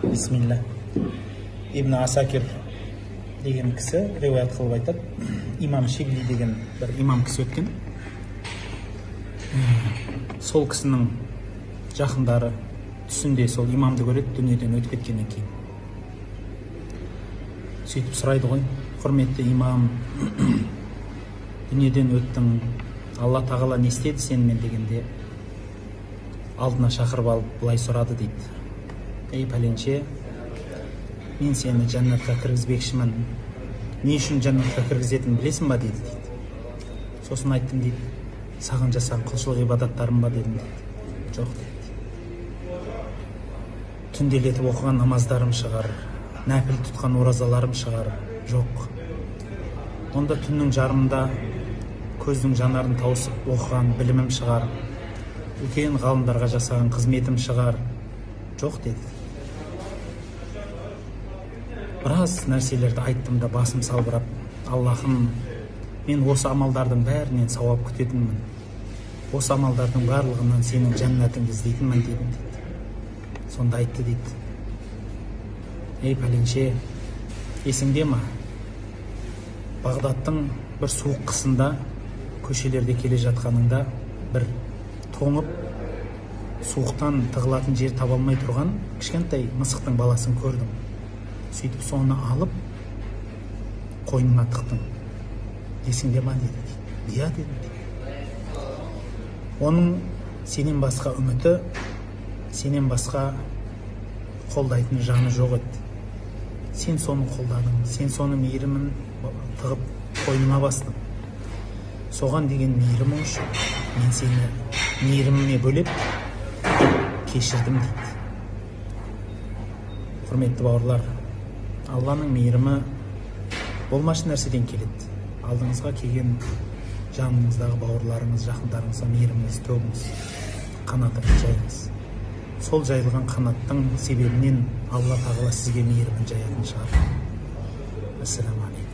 Бисмилля. Ибн Асакир деген кісі риуаят қылып айтады. Имам Шибли деген бір имам кісі өткен. Сол кісінің жақындары түсінде сол имамды көреді, дүниеден өтіп кеткеннен кейін. Сөйтіп сұрайды ғой, құрметті имам, дүниеден өттің, Алла тағала не істеді сенімен дегенде, алдына шақырып алып былай сұрады дейді. Ей пәленше, мен сені жәннатқа кіргізбекшімін. Не үшін жәннатқа кіргізетінін білесің ба дейді. Сосын айттым дейді, саған жасаған құлшылық ғибадаттарым ба дедім дейді. Жоқ дейді. Түнделетіп оқыған намаздарым шығар, нәпіл тұтқан оразаларым шығар. Жоқ. Онда түннің жарымында көздің жанарын тауысып оқыған білімім шығар, үлкен ғалымдарға жасаған қызметім шығар. Жоқ деді. Біраз нәрселерді айттым да басым салбырап, Аллахым, мен осы амалдардың бәрінен сауап күтетінмін. Осы амалдардың барлығынан сенің жәннатыңды іздейтінмін дедім дейді. Сонда айтты дейді. Ей пәленше, есіңде ма? Бағдаттың бір суық қысында көшелерде келе жатқаныңда бір тоңып, суықтан тығылатын жер таба алмай тұрған кішкентай мысықтың баласын көрдім. Сөйтіп соны алып қойныңа тықтым. Есіңде ма деді. Иә деді. Оның сенен басқа үміті, сенен басқа қолдайтын жаны жоқ еді. Сен соны қолдадың, сен соны мейірімін тығып қойныңа бастың. Соған деген мейірімің үшін мен сені мейіріміме бөлеп кешірдім дейді. Құрметті бауырлар, Алланың мейірімі болмашы нәрседен келеді. Алдыңызға келген жаныңыздағы бауырларыңыз, жақындарыңызға мейіріміңізді төгіңіз, қанатыңызды жайыңыз. Сол жайылған қанаттың себебінен Алла тағала сізге мейірімін жаятын шығар. Ассаламу алейкум.